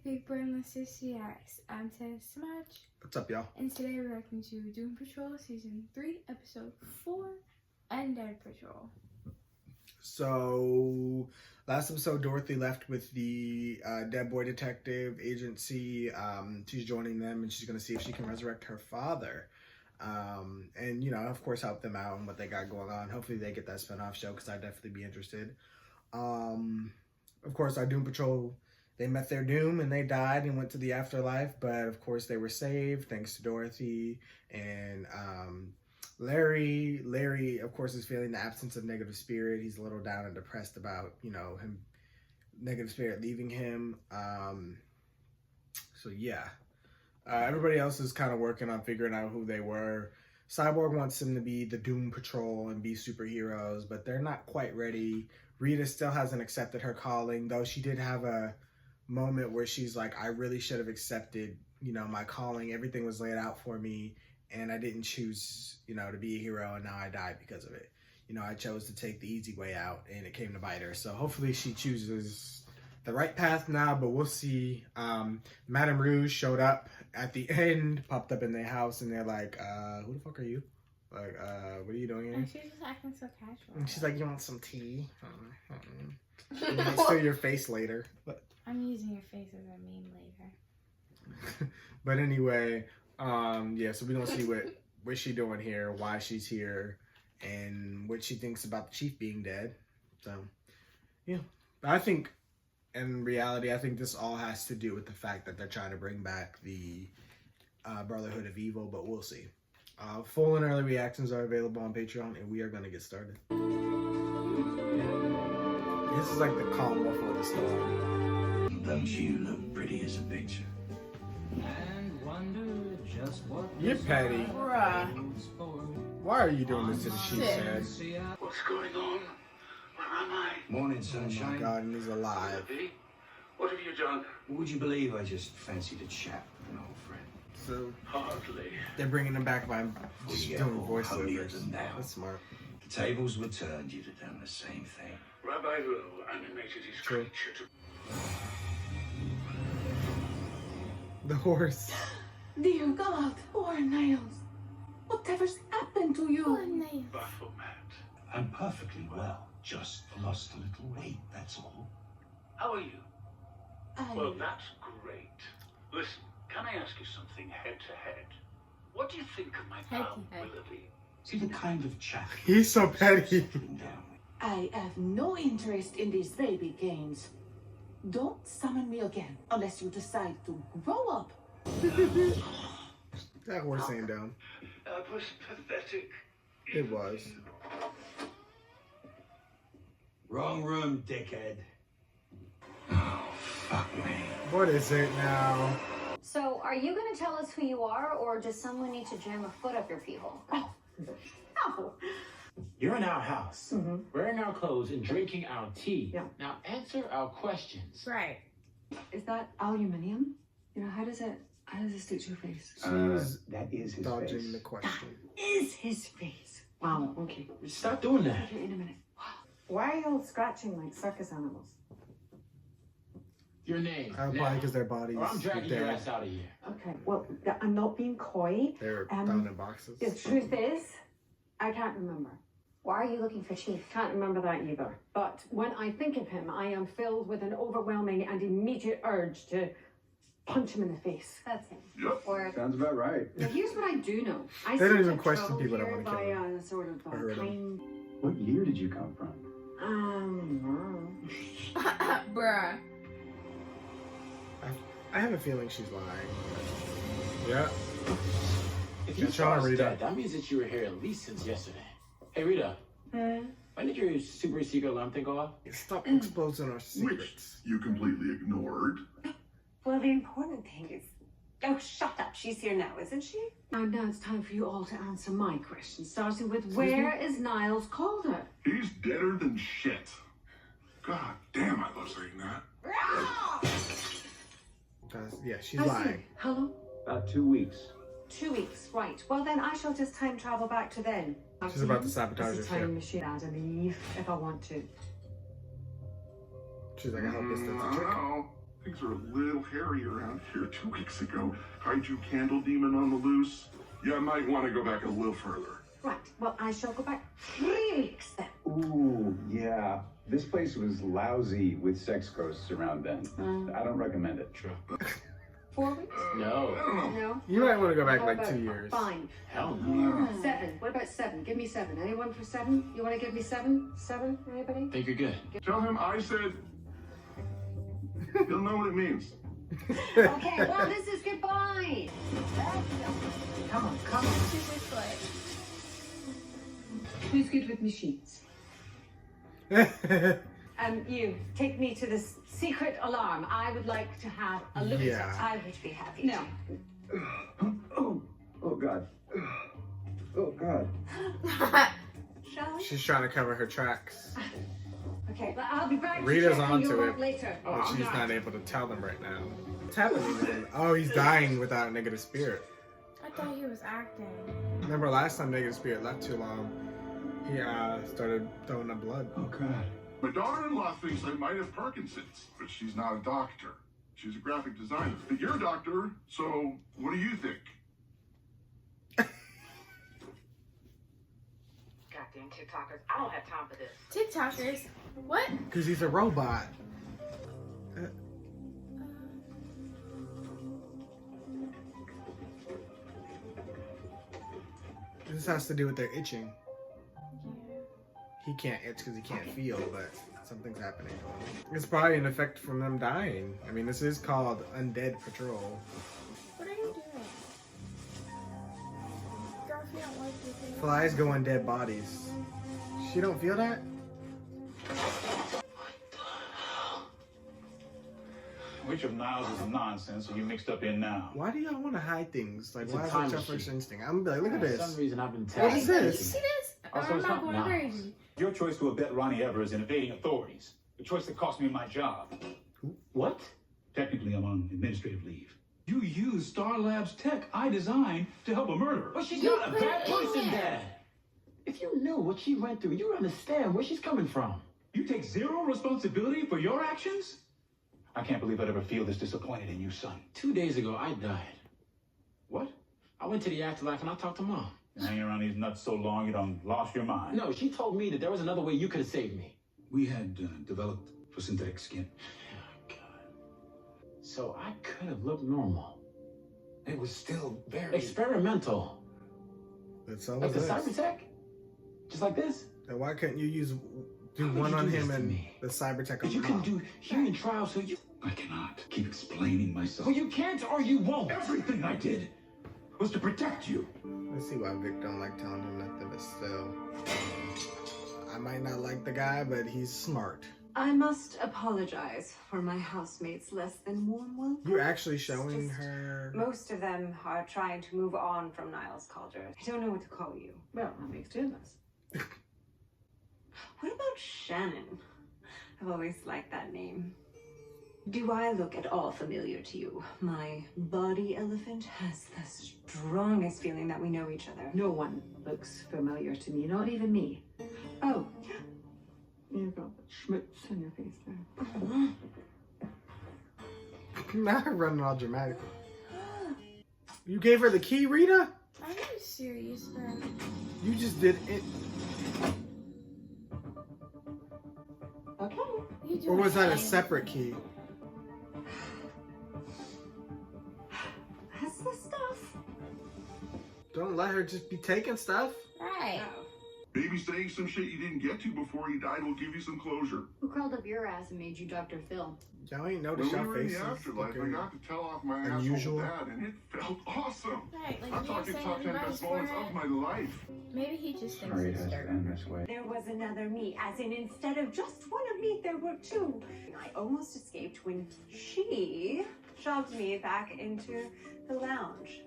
Big Brainless CCX. I'm Tess Smash. What's up, y'all? And today we're reacting to Doom Patrol Season 3, Episode 4, Undead Patrol. So, last episode, Dorothy left with the Dead Boy Detective Agency. She's joining them, and she's going to see if she can resurrect her father. And, you know, of course, help them out and what they got going on. Hopefully they get that spinoff show, because I'd definitely be interested. Of course, our Doom Patrol, they met their doom and they died and went to the afterlife. But, of course, they were saved thanks to Dorothy. And Larry, of course, is feeling the absence of negative spirit. He's a little down and depressed about, you know, him, negative spirit leaving him. So, yeah. Everybody else is kind of working on figuring out who they were. Cyborg wants them to be the Doom Patrol and be superheroes, but they're not quite ready. Rita still hasn't accepted her calling, though she did have a moment where she's like, I really should have accepted, you know, my calling. Everything was laid out for me, and I didn't choose, you know, to be a hero, and now I died because of it. You know, I chose to take the easy way out, and it came to bite her. So hopefully she chooses the right path now, but we'll see. Madame Rouge showed up at the end, popped up in their house, and they're like, who the fuck are you? Like, what are you doing here? And she's just acting so casual. And she's like, you want some tea? You might steal your face later. But I'm using your face as a meme later. but anyway, yeah, so we're gonna see what she's doing here, why she's here, and what she thinks about the chief being dead. So, yeah. But I think, in reality, I think this all has to do with the fact that they're trying to bring back the Brotherhood of Evil, but we'll see. Full and early reactions are available on Patreon, and we are going to get started. This is like the calm before the storm. Don't you look pretty as a picture? You're petty. Bruh. Why are you doing this to the sheep, Sad? What's going on? Where am I? Morning, Oh my sunshine. god, and he's alive. What have you done? Would you believe I just fancied a chat with an old friend? So Hardly. they're bringing him back by just get doing all holier voiceovers. than thou. That's smart. The tables were turned, you'd have done the same thing. Rabbi Wu animated his True. creature to... The horse. Dear God, poor Niles. Whatever's happened to you? Poor Niles. Baphomet. I'm perfectly well. Just lost a little weight, that's all. How are you? Well, that's great. Listen, can I ask you something head to head? What do you think of my Head pal to head. Willoughby? Is he the kind of chap... He's so petty. Settling down with? I have no interest in these baby games. Don't summon me again unless you decide to grow up. That horse ain't dumb. That was pathetic. It was. Wrong room, dickhead. Oh, fuck me. What is it now? So, are you going to tell us who you are, or does someone need to jam a foot up your pee hole? Oh, no. You're in our house, wearing our clothes and drinking our tea. Yeah. Now answer our questions. Right. Is that aluminium? You know, how does it stick to your face? She's That is his dodging face. the question. Is his face. Wow, okay. Stop doing that. Okay, in a minute. Why are you all scratching like circus animals? Your name. Probably now, because their bodies or I'm are dragging your dead. ass out of here. Okay, well, I'm not being coy. They're Um, down in boxes. The truth is, I can't remember. Why are you looking for Chief? Can't remember that either. But when I think of him, I am filled with an overwhelming and immediate urge to punch him in the face. That's him. Yep. Or Sounds about right. Now, here's what I do know. I They don't seem even to question travel people that here wanna kill by him. a sort of I heard 'em. kind. What year did you come from? Bruh. I have a feeling she's lying. Yeah. If Good you try, saw us Rita. dead, that means that you were here at least since yesterday. Hey, Rita. When did your super secret alarm thing go off? Stop exposing our secrets. You completely ignored. Well, the important thing is. Oh, shut up. She's here now, isn't she? And now it's time for you all to answer my questions, starting with where is Niles Calder? He's deader than shit. God damn, I love saying that. Yeah, she's I see. lying. How long? About 2 weeks. 2 weeks, right. Well, then I shall just time travel back to then. She's about to sabotage It's her a time ship. machine, Adam and Eve, if I want to. She's like, I hope this doesn't trick. No. Things are a little hairy around here. 2 weeks ago, Kaiju Candle Demon on the loose. Yeah, I might want to go back a little further. Right, well, I shall go back 3 weeks then. Ooh, yeah. This place was lousy with sex ghosts around then. I don't recommend it. Sure. 4 weeks? No. No. You might want to go back How like about 2 years. 5. Hell no. 7. What about 7? Give me 7. Anyone for 7? You want to give me 7? 7? Anybody? Think you're good. Tell him I said. He'll know what it means. Okay, well, this is goodbye. Come on, come on. She's just like, Who's good with machines? You take me to this secret alarm. I would like to have a look at it. Yeah. I would be happy. No. Oh God. Oh God. Shall we? She's trying to cover her tracks, Okay, but I'll be back Rita's to check on onto you it, later. but she's not able to tell them right now. What's happening to him? Oh, he's dying without negative spirit. I thought he was acting. Remember last time negative spirit left too long, he started throwing up blood. Oh God. My daughter-in-law thinks I might have Parkinson's, but she's not a doctor. She's a graphic designer. But you're a doctor, so what do you think? Goddamn TikTokers. I don't have time for this. TikTokers. What? Because he's a robot. This has to do with their itching. He can't itch because he can't feel, but something's happening to him. It's probably an effect from them dying. I mean, this is called Undead Patrol. What are you doing? Girl, if you don't like this thing. Flies go on dead bodies. She don't feel that? Which of Niles is nonsense are you mixed up in now? Why do y'all want to hide things? Like, It's a why is time that your machine. first instinct? I'm gonna be like, look at For this. some reason, I've been What tagged. is You this? see this? Also, I'm it's not not going nice. crazy. Your choice to abet Ronnie Evers in evading authorities. The choice that cost me my job. What? Technically, I'm on administrative leave. You use Star Labs tech I designed to help a murderer. But she's You not a put bad it in person, there. Dad. If you knew what she went through, you would understand where she's coming from. You take zero responsibility for your actions? I can't believe I'd ever feel this disappointed in you, son. 2 days ago, I died. What? I went to the afterlife and I talked to Mom. Been hanging around these nuts so long you done lost your mind. No, she told me that there was another way you could have saved me. We had developed for synthetic skin. God. So I could have looked normal. It was still very... Experimental. That's all Like it the is. cyber tech? Just like this? Then why couldn't you do How could one you on do him this to and me? the cyber tech on But you can Mom? do human trials so you... I cannot keep explaining myself. Well, you can't or you won't. Everything I did was to protect you. Let's see why Vic don't like telling him nothing, but still. I might not like the guy, but he's smart. I must apologize for my housemates' less than warm welcome. You're actually showing Just her. Most of them are trying to move on from Niles Calder. I don't know what to call you. Well, that makes 2 of us. What about Shannon? I've always liked that name. Do I look at all familiar to you? My body elephant has the strongest feeling that we know each other. No one looks familiar to me, not even me. Oh, you've got schmutz on your face there. Now her running all dramatic. You gave her the key, Rita? Are you serious, bro? You just did it. Okay. You Or was that a doing? separate key? That's the stuff. Don't let her just be taking stuff. Right. Maybe saying some shit you didn't get to before he died will give you some closure. Who crawled up your ass and made you Dr. Phil? Y'all ain't When noticed we y'all were in the faces afterlife, I looking got to tell off my unusual. asshole dad, and it felt awesome. Right, like I'm you talking saying top 10 everybody's best moments for of it. my life. Maybe he just thinks Sorry it it's has to dirt. end this way. There was another me, as in instead of just one of me, there were 2. I almost escaped when she shoved me back into the lounge.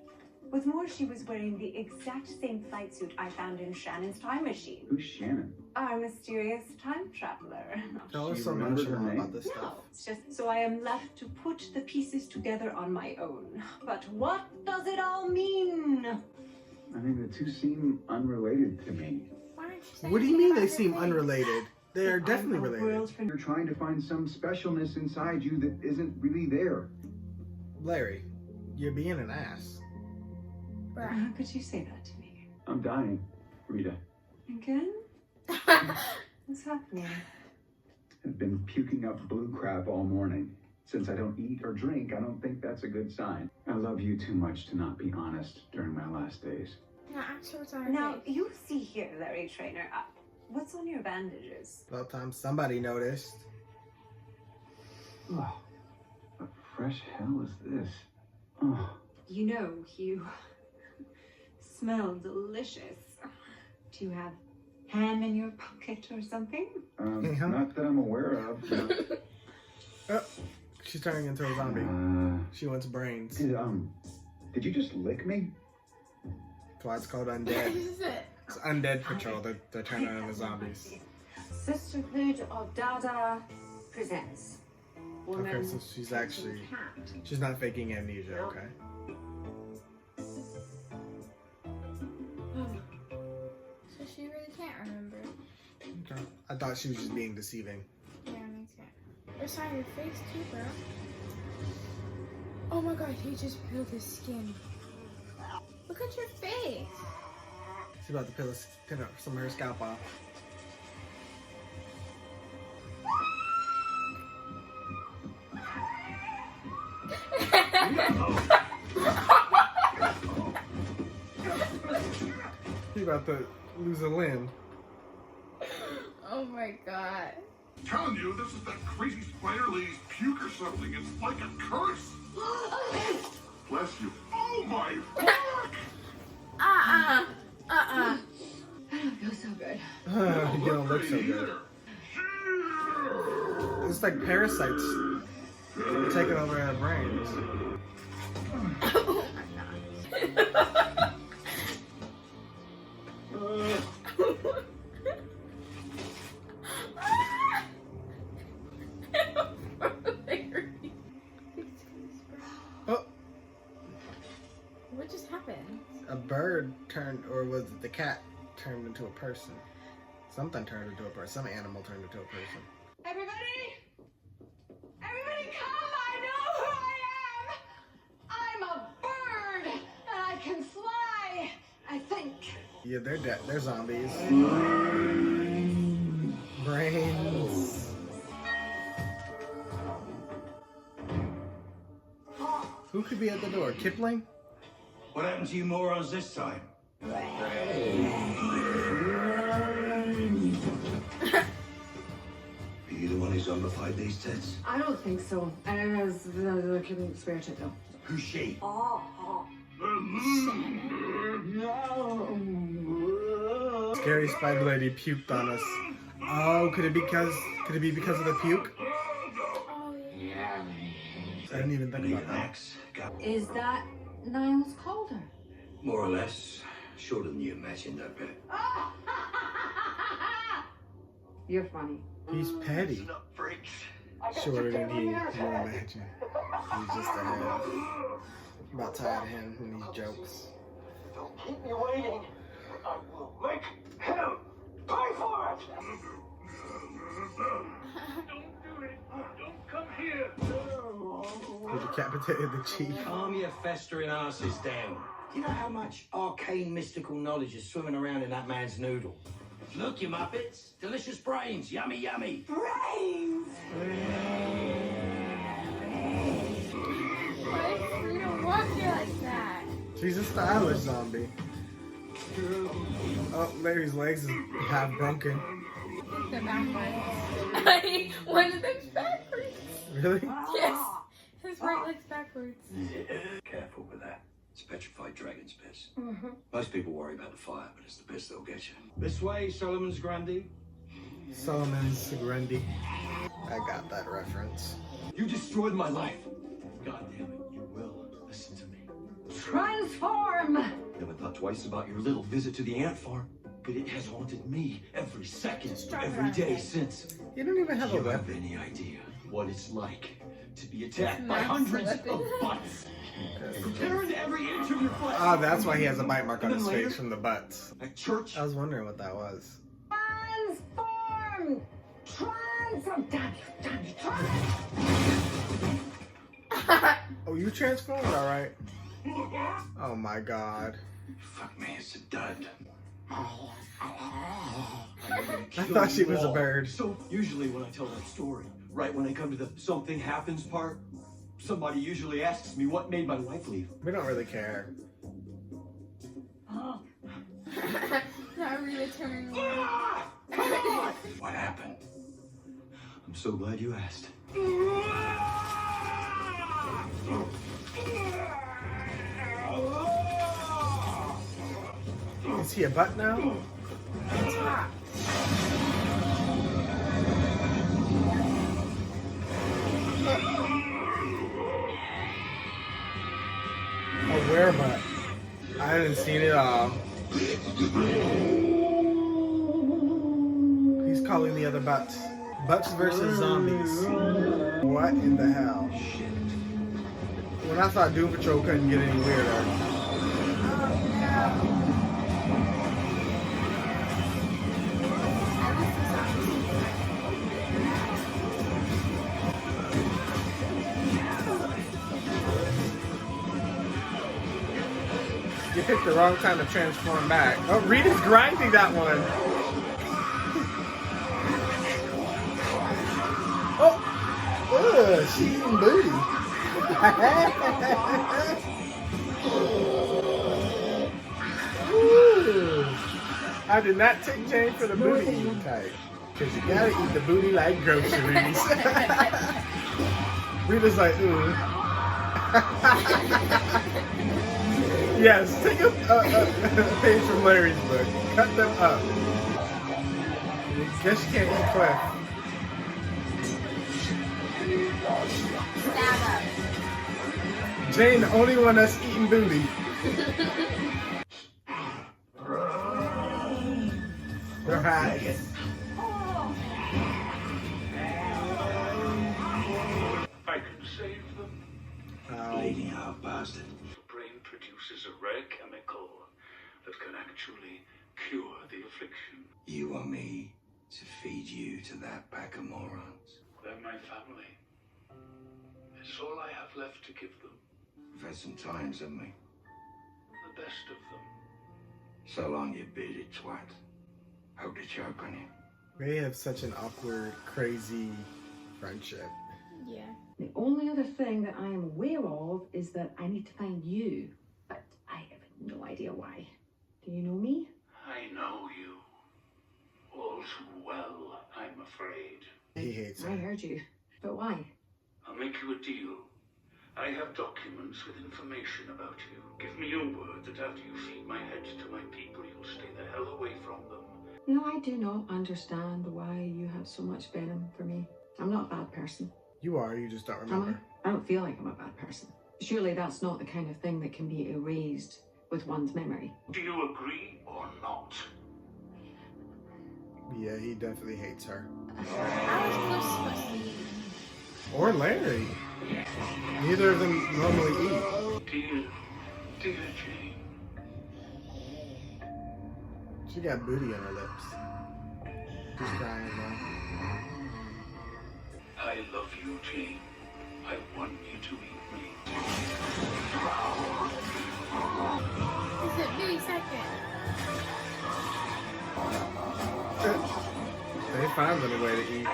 What's more, she was wearing the exact same flight suit I found in Shannon's time machine. Who's Shannon? Our mysterious time traveler. Tell us She so remembered her nonchalant name? about this stuff. No, it's just so I am left to put the pieces together on my own. But what does it all mean? I mean, the two seem unrelated to me. Why aren't you saying What do you anything mean about they her seem face? unrelated? They are definitely related. You're trying to find some specialness inside you that isn't really there. Larry, you're being an ass. How could you say that to me? I'm dying, Rita. Again? What's happening? I've been puking up blue crap all morning. Since I don't eat or drink, I don't think that's a good sign. I love you too much to not be honest during my last days. No, actually, sorry. Now, you see here, Larry Trainer. What's on your bandages? About time somebody noticed. Oh, what fresh hell is this? Oh. You know, you smell delicious. Do you have ham in your pocket or something? Not that I'm aware of. No. Oh, she's turning into a zombie. She wants brains. Did you just lick me? That's why it's called Undead. It's Undead Patrol. They're turning into zombies. Sisterhood of Dada presents. Okay, so she's actually... She's not faking amnesia, okay? So she really can't remember. Okay. I thought she was just being deceiving. Yeah, makes sense. Where's on your face too, bro? Oh my god, he just peeled his skin. Look at your face. She's about to pin up some of her scalp off. He's about to lose a limb. Oh my god. I'm telling you, this is that crazy spider lady's puke or something. It's like a curse. Bless you. Oh my fuck! I don't feel so good. You don't look so good. It's like parasites taking over our brains. Oh. What just happened? A bird turned, or was it the cat turned into a person? Something turned into a person. Some animal turned into a person. Everybody! Everybody come! I know who I am! I'm a bird! And I can fly! I think. Yeah, they're dead. They're zombies. Brains. Who could be at the door? Kipling? What happened to you morons this time? Are you the one who zombified these tits? I don't think so. I couldn't swear to it though. Who's she? Scary spider lady puked on us. Oh, could it be because of the puke? Oh yeah. I didn't even think about that. Is that Niles Calder? More or less. Shorter than you imagined, I bet. You're funny. He's petty. Shorter than he imagined. He's just a head. About tired of him and these jokes. Don't keep me waiting. I will make him pay for it. Don't do it. Don't come here. He decapitated the chief. Calm your festering asses down. Do you know how much arcane mystical knowledge is swimming around in that man's noodle? Look, you muppets. Delicious brains. Yummy, yummy. Brains! Why is Frida walking like that? She's a stylish zombie. Oh, Larry's legs is half broken. The backwards. One of them's backwards. Really? Yes. His right leg's backwards. Careful with that. It's petrified dragon's piss. Most people worry about the fire, but it's the piss that'll get you. This way, Solomon's Grundy. Solomon's Grundy. I got that reference. You destroyed my life. God damn it, you will listen to me. Transform! Never thought twice about your little visit to the ant farm, but it has haunted me every second of every day since. You don't even have Do a you have weapon. any idea what it's like to be attacked by hundreds of butts? Tearing every inch of your flesh. Oh, that's why he has a bite mark on his face from the butts. At church. I was wondering what that was. Transform! Oh, you transformed? Alright. Oh my god. Fuck me, it's a dud. I thought she was a bird. So usually when I tell that story, right when I come to the something happens part, somebody usually asks me what made my wife leave. We don't really care. Not really turning around. What happened? I'm so glad you asked. Is he a butt now? It's hot. A werebutt. I haven't seen it all. He's calling the other butts. Butts versus zombies. What in the hell? When I thought Doom Patrol couldn't get any weirder. You picked the wrong time to transform back. Oh, Rita's grinding that one. Oh, ugh, she's eating booty. Ooh. I did not take Jane for the booty eating type. Because you gotta eat the booty like groceries. Rita's like, ooh. Yes, take a page from Larry's book. Cut them up. Guess you can't eat Clef. Stab up. Jane, the only one that's eating booty. Right. I can save them. Bleeding out bastard. The brain produces a rare chemical that can actually cure the affliction. You want me to feed you to that pack of morons? They're my family. It's all I have left to give them. We've had some times, haven't we? The best of them. So long, you bearded twat. Hope to choke on you. They have such an awkward, crazy friendship. Yeah. The only other thing that I am aware of is that I need to find you, but I have no idea why. Do you know me? I know you. All too well, I'm afraid. He hates I her. heard you, but why? I'll make you a deal. I have documents with information about you. Give me your word that after you feed my head to my people, you'll stay the hell away from them. No, I do not understand why you have so much venom for me. I'm not a bad person. You are, you just don't Am remember. I? I don't feel like I'm a bad person. Surely that's not the kind of thing that can be erased with one's memory. Do you agree or not? Yeah, he definitely hates her. How is Cliff supposed to eat? Or Larry. Neither of them normally eat. Dear Jane. She got booty on her lips. She's crying now. I love you, Jane. I want you to eat me. Is it me second? They found a way to eat.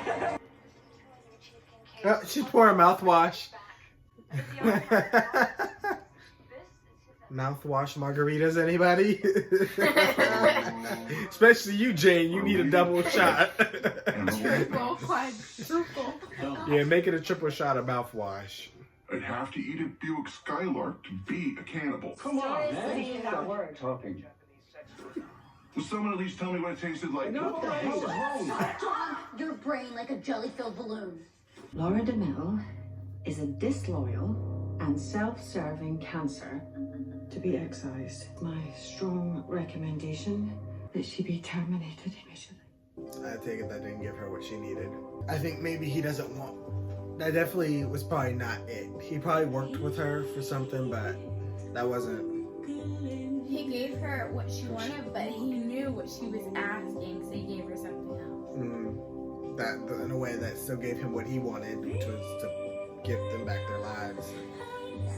Oh, she's pouring mouthwash. Mouthwash margaritas, anybody? Especially you, Jane. You need a double shot. Triple, quadruple. Yeah, make it a triple shot of mouthwash. I'd have to eat a Buick Skylark to be a cannibal. Come on, man. saying that word. Talking. Will someone at least tell me what it tasted like? What the hell is wrong? Your brain like a jelly-filled balloon. Laura DeMille is a disloyal and self-serving cancer to be excised. My strong recommendation that she be terminated immediately. I take it that didn't give her what she needed. I think maybe he doesn't want... That definitely was probably not it. He probably worked with her for something, but that wasn't... He gave her what she wanted, but he knew what she was asking, so he gave her something else. that in a way that still gave him what he wanted, which was to give them back their lives,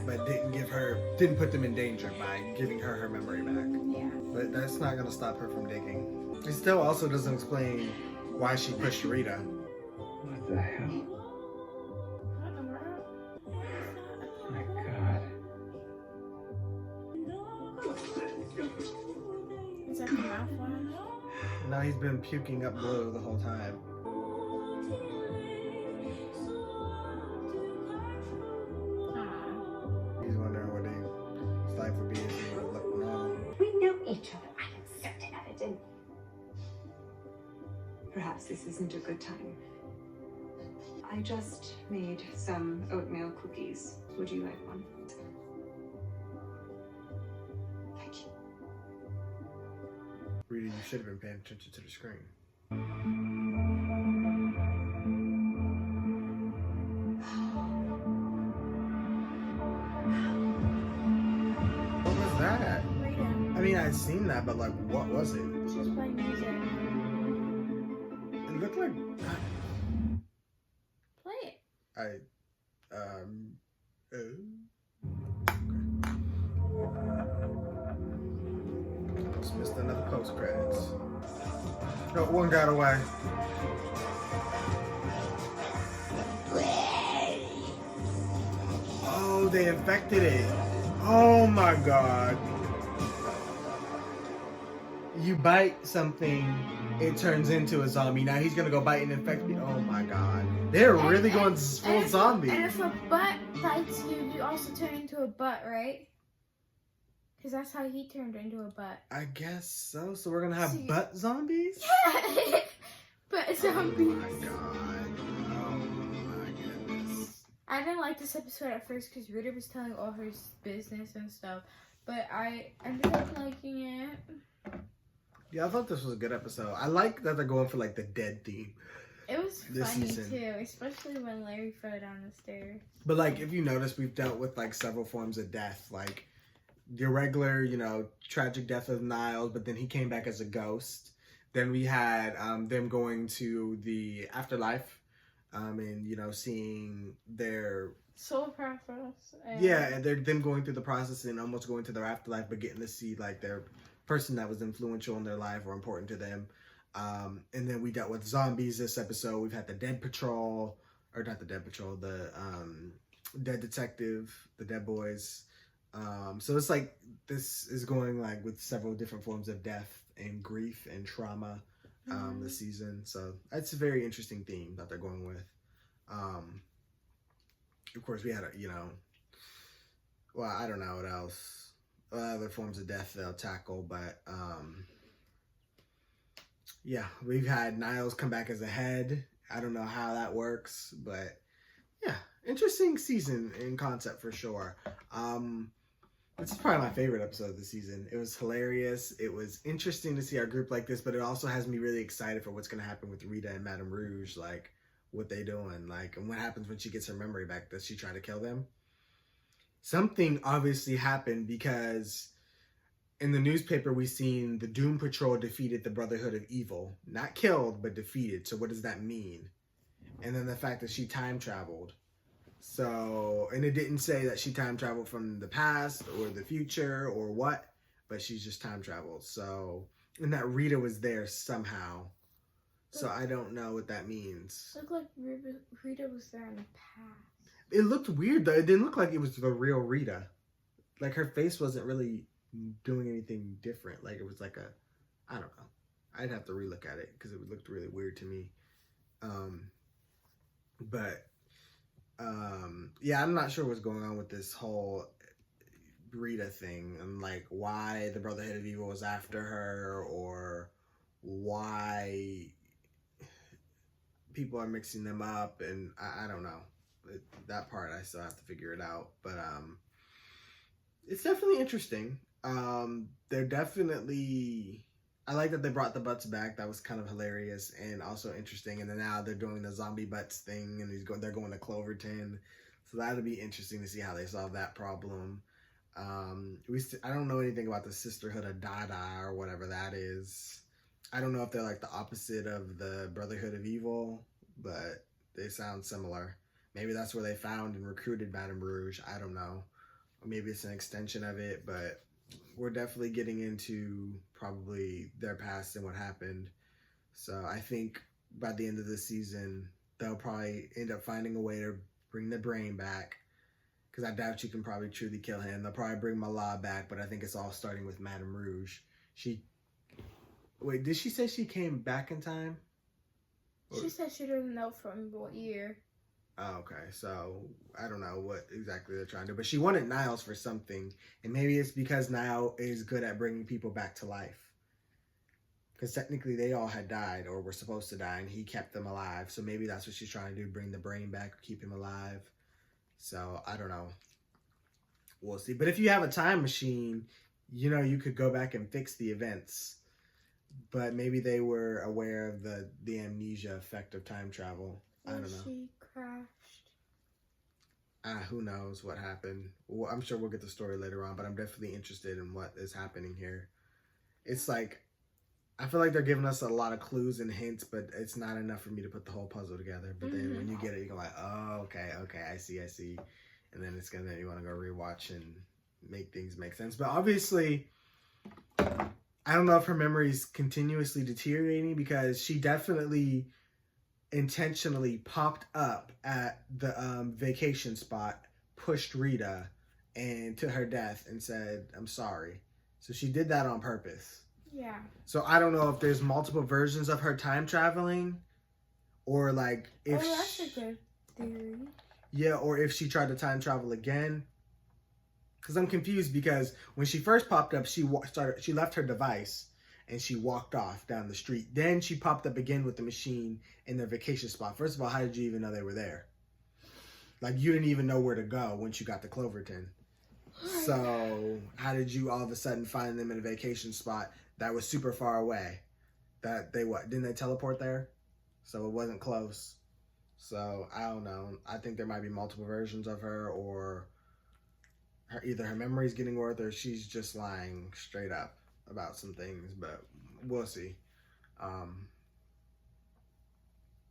but didn't put them in danger by giving her memory back. Yeah. But that's not gonna stop her from digging. It still also doesn't explain why she pushed Rita. What the hell? My God. Is that the mouthwash? No, he's been puking up blue the whole time. He's wondering what his life would be if he would look normal. We know each other. I am certain of it. And perhaps this isn't a good time. I just made some oatmeal cookies. Would you like one? Thank you. Rita, you should have been paying attention to the screen. What was that? Rita. I mean, I'd seen that, but like, what was it? She was playing music. It looked like Play it. Just missed another post credits. No, one got away. Oh, they infected it. Oh my God. You bite something, it turns into a zombie. Now he's gonna go bite and infect me. Oh my God. They're really going full zombie. And if a butt bites you, you also turn into a butt, right? Because that's how he turned into a butt. I guess so. So we're gonna have butt zombies? Yeah! Butt zombies. Oh my God. Oh my goodness. I didn't like this episode at first because Rita was telling all her business and stuff. But I ended up liking it. Yeah, I thought this was a good episode. I like that they're going for like the dead theme. It was This funny season. too, especially when Larry fell down the stairs. But like, if you notice, we've dealt with like several forms of death. Like the regular, tragic death of Niles, but then he came back as a ghost. Then we had them going to the afterlife, and seeing their Soul process. and they're them going through the process and almost going to their afterlife, but getting to see like their person that was influential in their life or important to them. And then we dealt with zombies this episode. We've had the Dead Patrol, or not the Dead Patrol, the Dead Detective, the Dead Boys. So it's like this is going like with several different forms of death and grief and trauma this season. So that's a very interesting theme that they're going with. Of course, we had well, I don't know what else. Other forms of death they'll tackle, but yeah, we've had Niles come back as a head. I don't know how that works, but yeah, interesting season in concept for sure. This is probably my favorite episode of the season. It was hilarious. It was interesting to see our group like this, but it also has me really excited for what's going to happen with Rita and Madame Rouge, like what they doing, like, and what happens when she gets her memory back. Does she try to kill them? Something obviously happened because in the newspaper we seen the Doom Patrol defeated the Brotherhood of Evil. Not killed, but defeated. So what does that mean? And then the fact that she time traveled. So, and it didn't say that she time traveled from the past or the future or what, but she's just time traveled. So, and that Rita was there somehow. So I don't know what that means. It looked like Rita was there in the past. It looked weird though. It didn't look like it was the real Rita. Like her face wasn't really doing anything different. Like it was like I don't know. I'd have to relook at it because it looked really weird to me. Yeah, I'm not sure what's going on with this whole Rita thing and like why the Brotherhood of Evil was after her or why people are mixing them up, and I don't know. That part I still have to figure it out, but it's definitely interesting. They're definitely, I like that they brought the butts back. That was kind of hilarious and also interesting. And then now they're doing the zombie butts thing, and they're going to Cloverton, so that'll be interesting to see how they solve that problem. I don't know anything about the Sisterhood of Dada or whatever that is. I don't know if they're like the opposite of the Brotherhood of Evil, but they sound similar. Maybe that's where they found and recruited Madame Rouge. I don't know. Or maybe it's an extension of it, but we're definitely getting into probably their past and what happened. So I think by the end of the season, they'll probably end up finding a way to bring the brain back. Because I doubt you can probably truly kill him. They'll probably bring Mallah back, but I think it's all starting with Madame Rouge. Wait, did she say she came back in time? She said she doesn't know from what year. Oh, okay. So I don't know what exactly they're trying to do. But she wanted Niles for something. And maybe it's because Niles is good at bringing people back to life. Because technically they all had died or were supposed to die, and he kept them alive. So maybe that's what she's trying to do, bring the brain back or keep him alive. So I don't know. We'll see. But if you have a time machine, you know, you could go back and fix the events. But maybe they were aware of the amnesia effect of time travel. I don't know. She crashed. Who knows what happened. Well, I'm sure we'll get the story later on, but I'm definitely interested in what is happening here. It's like, I feel like they're giving us a lot of clues and hints, but it's not enough for me to put the whole puzzle together. But then when you get it, you go like, oh, okay, I see. And then it's gonna, you want to go rewatch and make things make sense. But obviously, I don't know if her memory is continuously deteriorating, because she definitely intentionally popped up at the vacation spot, pushed Rita and to her death and said, I'm sorry. So she did that on purpose. Yeah. So I don't know if there's multiple versions of her time traveling, or like if that's a good theory. Yeah, or if she tried to time travel again. Because I'm confused, because when she first popped up, she left her device and she walked off down the street. Then she popped up again with the machine in their vacation spot. First of all, how did you even know they were there? Like, you didn't even know where to go once you got to Cloverton. So how did you all of a sudden find them in a vacation spot that was super far away? That they didn't they teleport there? So it wasn't close. So I don't know. I think there might be multiple versions of her, or either her memory's getting worse, or she's just lying straight up about some things. But we'll see.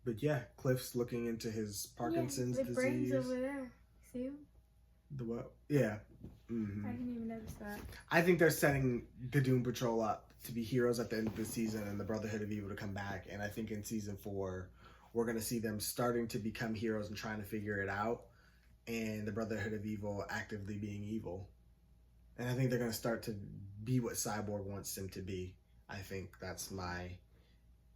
But yeah, Cliff's looking into his Parkinson's disease. The brain's over there. See him? The what? Yeah. Mm-hmm. I didn't even notice that. I think they're setting the Doom Patrol up to be heroes at the end of the season, and the Brotherhood of Evil to come back. And I think in season 4, we're going to see them starting to become heroes and trying to figure it out, and the Brotherhood of Evil actively being evil. And I think they're going to start to be what Cyborg wants them to be. I think that's my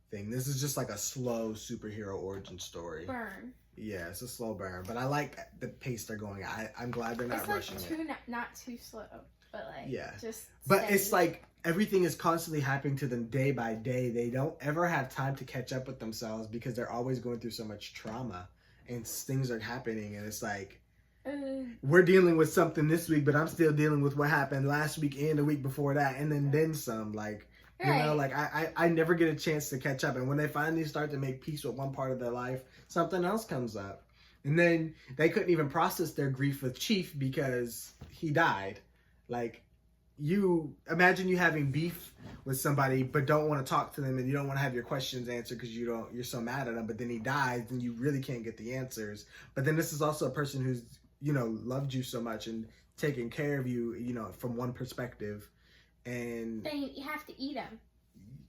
thing. This is just like a slow superhero origin story. Burn. Yeah, it's a slow burn, but I like the pace they're going at. I'm glad they're not rushing it. Not too slow, but like, yeah, just but steady. It's like everything is constantly happening to them day by day. They don't ever have time to catch up with themselves, because they're always going through so much trauma and things are happening, and it's like, we're dealing with something this week, but I'm still dealing with what happened last week and the week before that, and then some. Like, you know, like I never get a chance to catch up. And when they finally start to make peace with one part of their life, something else comes up. And then they couldn't even process their grief with Chief because he died. Like, you imagine you having beef with somebody but don't want to talk to them, and you don't want to have your questions answered because you're so mad at him, but then he dies and you really can't get the answers. But then this is also a person who's, you know, loved you so much and taken care of you, you know, from one perspective. And then you have to eat him.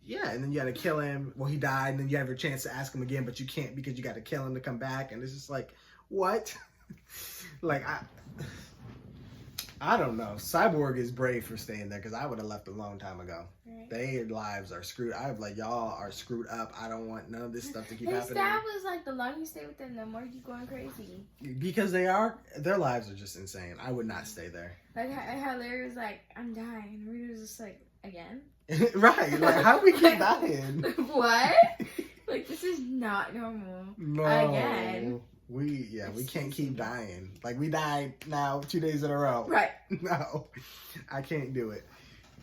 Yeah, and then you got to kill him. Well, he died, and then you have your chance to ask him again, but you can't because you got to kill him to come back. And it's just like, what? Like, I don't know. Cyborg is brave for staying there, because I would have left a long time ago. Right. Their lives are screwed. I was like, y'all are screwed up. I don't want none of this stuff to keep happening. His dad was like, the longer you stay with them, the more you going crazy. Because their lives are just insane. I would not stay there. Like how Larry was like, I'm dying. And Rita was just like, again? Right. Like, how we keep dying? What? Like, this is not normal. No. Again. We can't keep dying. Like, we died now 2 days in a row. Right. No, I can't do it.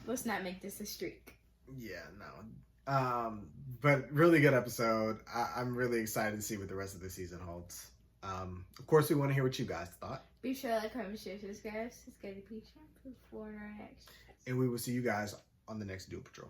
Let's not make this a streak. Yeah, no. But really good episode. I'm really excited to see what the rest of the season holds. Of course, we want to hear what you guys thought. Be sure to like, comment, share, subscribe. Subscribe to Patreon for our next. And we will see you guys on the next Doom Patrol.